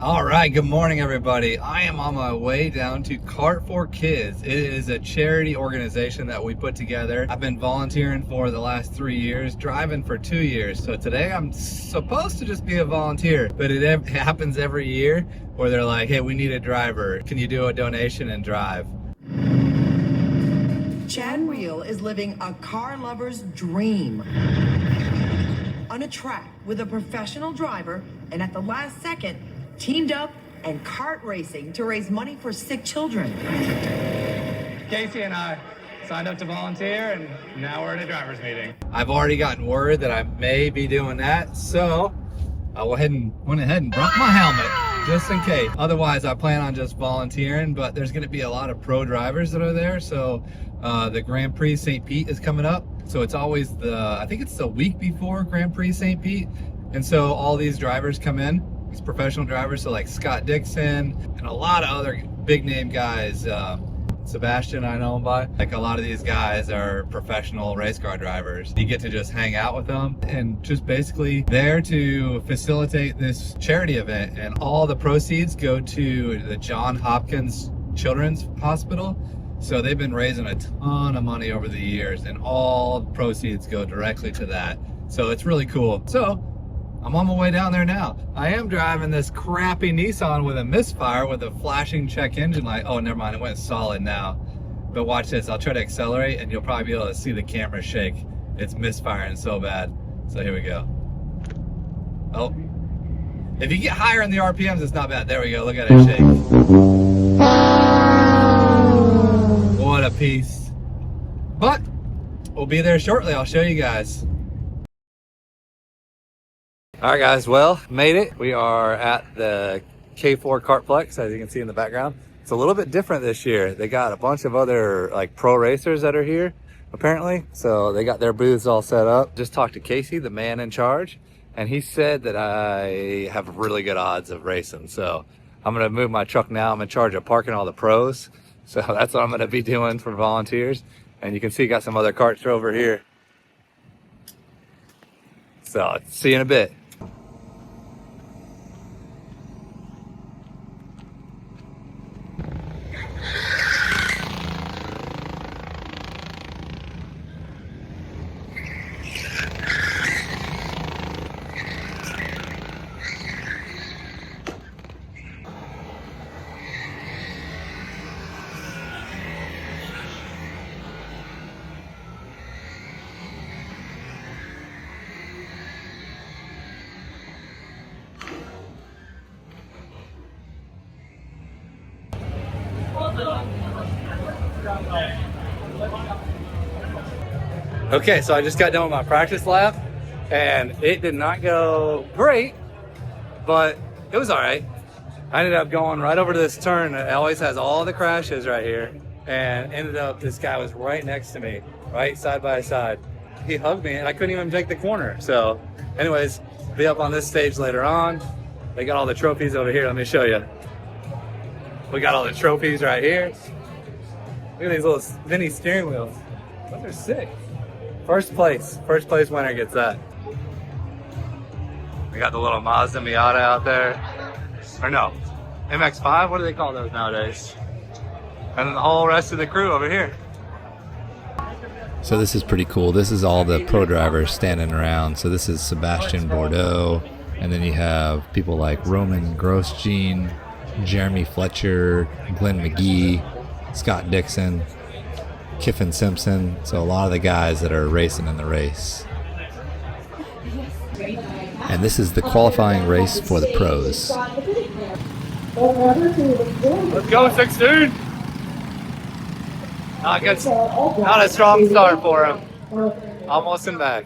All right, good morning, everybody. I am on my way down to Kart for Kids. It is a charity organization that we put together. I've been volunteering for the last 3 years, driving for 2 years. So today I'm supposed to just be a volunteer, but it happens every year where they're like, hey, we need a driver. Can you do a donation and drive? Chad Reel is living a car lover's dream. On a track with a professional driver, and at the last second, teamed up and kart racing to raise money for sick children. Casey and I signed up to volunteer, and now we're at a driver's meeting. I've already gotten word that I may be doing that, so I went ahead and brought my helmet just in case. Otherwise, I plan on just volunteering, but there's going to be a lot of pro drivers that are there. So the Grand Prix St. Pete is coming up. So it's always I think it's the week before Grand Prix St. Pete. And so all these drivers come in, these professional drivers. So like Scott Dixon and a lot of other big name guys. Sebastien, I know him by. Like a lot of these guys are professional race car drivers. You get to just hang out with them and just basically there to facilitate this charity event. And all the proceeds go to the Hopkins Children's Hospital. So they've been raising a ton of money over the years, and all the proceeds go directly to that. So it's really cool. So I'm on my way down there now. I am driving this crappy Nissan with a misfire with a flashing check engine light. Oh, never mind, it went solid now. But watch this, I'll try to accelerate and you'll probably be able to see the camera shake. It's misfiring so bad. So here we go. Oh, if you get higher in the RPMs, it's not bad. There we go, look at it shake. What a piece. But we'll be there shortly, I'll show you guys. All right, guys, well, made it. We are at the K4 Kartplex, as you can see in the background. It's a little bit different this year. They got a bunch of other like pro racers that are here, apparently. So they got their booths all set up. Just talked to Casey, the man in charge, and he said that I have really good odds of racing. So I'm gonna move my truck now. I'm in charge of parking all the pros. So that's what I'm gonna be doing for volunteers. And you can see got some other karts over here. So see you in a bit. Okay, so I just got done with my practice lap, and it did not go great, but it was all right. I ended up going right over to this turn that always has all the crashes right here, and ended up, this guy was right next to me, right side by side. He hugged me, and I couldn't even take the corner. So anyways, be up on this stage later on. They got all the trophies over here. Let me show you. We got all the trophies right here. Look at these little mini steering wheels. Those are sick. First place winner gets that. We got the little Mazda Miata out there. Or no, MX-5, what do they call those nowadays? And then the whole rest of the crew over here. So this is pretty cool. This is all the pro drivers standing around. So this is Sebastien Bourdais, and then you have people like Roman Grosjean, Jeremy Fletcher, Glenn McGee, Scott Dixon, Kiffin Simpson. So a lot of the guys that are racing in the race. And this is the qualifying race for the pros. Let's go, 16! Not a strong start for him. Almost in back.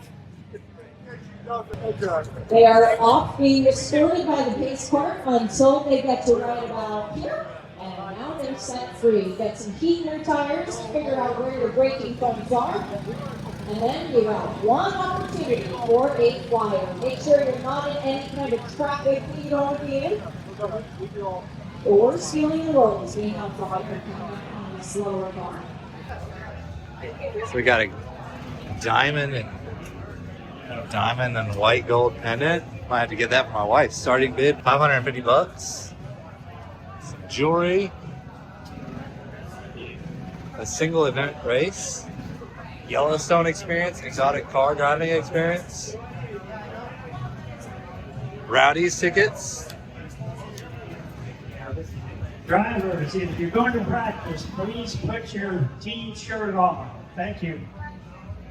They are off being escorted by the pace car until they get to right about here. And now they're set free. Got some heat in their tires to figure out where your braking thumbs are. And then you got one opportunity for a flyer. Make sure you're not in any kind of traffic that you don't want to be in. Or stealing the roads being out for hypercoming on a slower car. So we got a diamond and Diamond and white gold pendant. Might have to get that for my wife. Starting bid, $550. Some jewelry. A single event race. Yellowstone experience, exotic car driving experience. Rowdy's tickets. Drivers, if you're going to practice, please put your team shirt on. Thank you.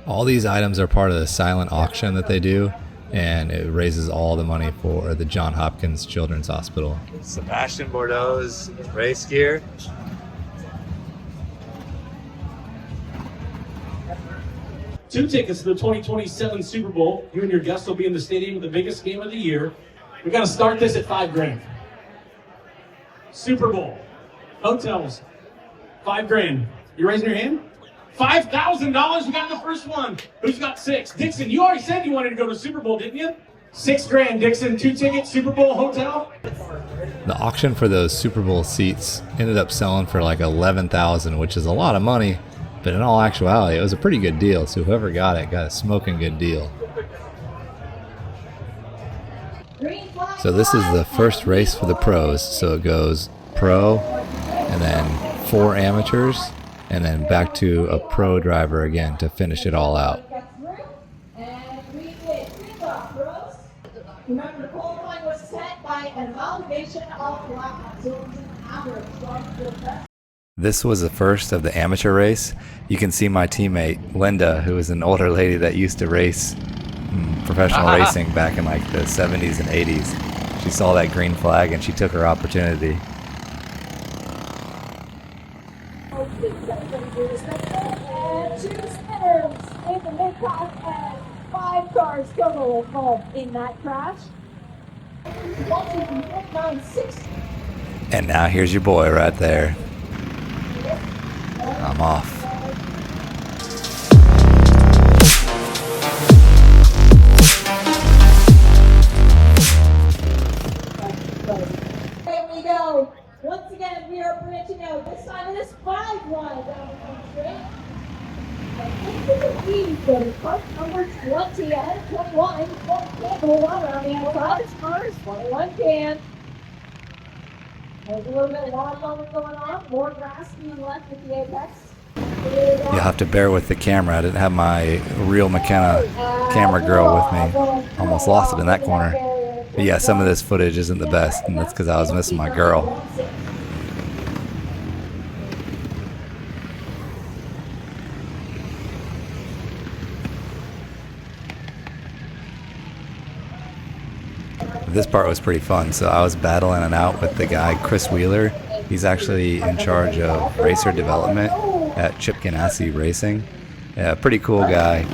All these items are part of the silent auction that they do, and it raises all the money for the Johns Hopkins Children's Hospital. Sebastien Bourdais race gear. Two tickets to the 2027 Super Bowl. You and your guests will be in the stadium for the biggest game of the year. We got to start this at $5,000. Super Bowl, hotels, $5,000. You raising your hand? $5,000. We got the first one. Who's got 6? Dixon, you already said you wanted to go to Super Bowl, didn't you? $6,000, Dixon. 2 tickets, Super Bowl, hotel. The auction for those Super Bowl seats ended up selling for like $11,000, which is a lot of money, but in all actuality, it was a pretty good deal. So whoever got it got a smoking good deal. So this is the first race for the pros. So it goes pro, and then 4 amateurs, and then back to a pro driver again to finish it all out. Remember, the qualifying was set by an amalgamation of black zones and average. This was the first of the amateur race. You can see my teammate Linda, who is an older lady that used to race professional racing back in like the 70s and 80s. She saw that green flag and she took her opportunity. And 2 spinners in the mid-pack, and 5 cars total involved in that crash. And now here's your boy right there. I'm off. There we go. Once again, we are branching out. This time it is 5 wide down the country. And into the lead for cart number 20 and 21. Campbell around the outside. Cars 21 can. There's a little bit of lawn mowing going on. More grass being left at the apex. You'll have to bear with the camera. I didn't have my real McKenna camera girl with me. Almost lost it in that corner. But yeah, some of this footage isn't the best, and that's because I was missing my girl. This part was pretty fun. So I was battling it out with the guy, Chris Wheeler. He's actually in charge of racer development at Chip Ganassi Racing. Yeah, pretty cool guy.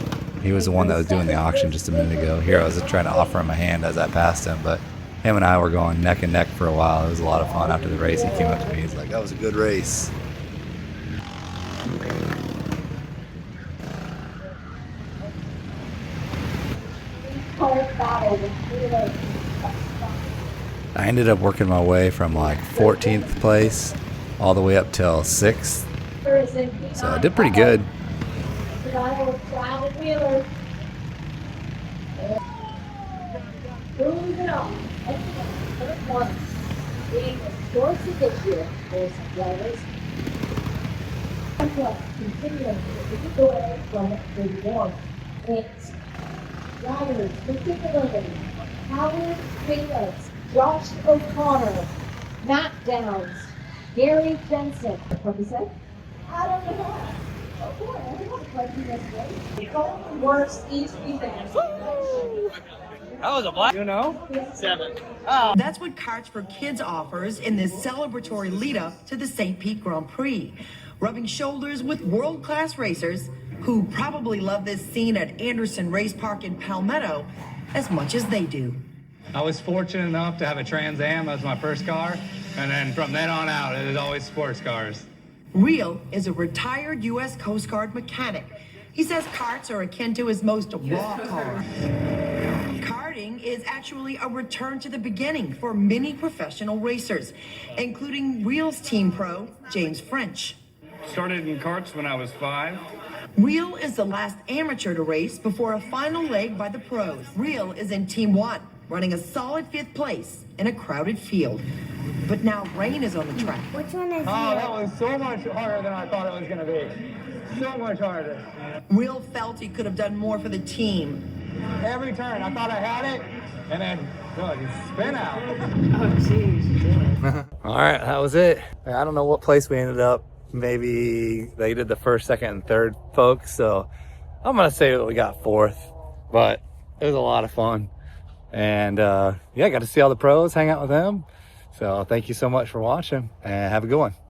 He was the one that was doing the auction just a minute ago. Here I was trying to offer him a hand as I passed him, but him and I were going neck and neck for a while. It was a lot of fun. After the race, he came up to me. He's like, "That was a good race." I ended up working my way from like 14th place all the way up till 6th. So I did pretty good. Drivers, particularly Howard Phillips, Josh O'Connor, Matt Downs, Gary Jensen, what he said? Adam Nevada. Oh boy, everyone's liking this race. It only works each event. That was a black, 7. That's what Karts for Kids offers in this celebratory lead-up to the St. Pete Grand Prix, rubbing shoulders with world-class racers who probably love this scene at Anderson Race Park in Palmetto as much as they do. I was fortunate enough to have a Trans Am as my first car, and then from then on out, it was always sports cars. Reel is a retired U.S. Coast Guard mechanic. He says karts are akin to his most raw car. Karting is actually a return to the beginning for many professional racers, including Reel's team pro, James French. Started in karts when I was 5. Reel is the last amateur to race before a final leg by the pros. Reel is in Team 1, running a solid 5th place in a crowded field. But now rain is on the track. Which one is that was so much harder than I thought it was going to be. So much harder. Reel felt he could have done more for the team. Every turn, I thought I had it, and then just spin out. Oh, jeez. All right, that was it. I don't know what place we ended up. Maybe they did the 1st, 2nd, and 3rd, folks. So I'm gonna say that we got 4th, but it was a lot of fun. And yeah, got to see all the pros, hang out with them. So thank you so much for watching, and have a good one.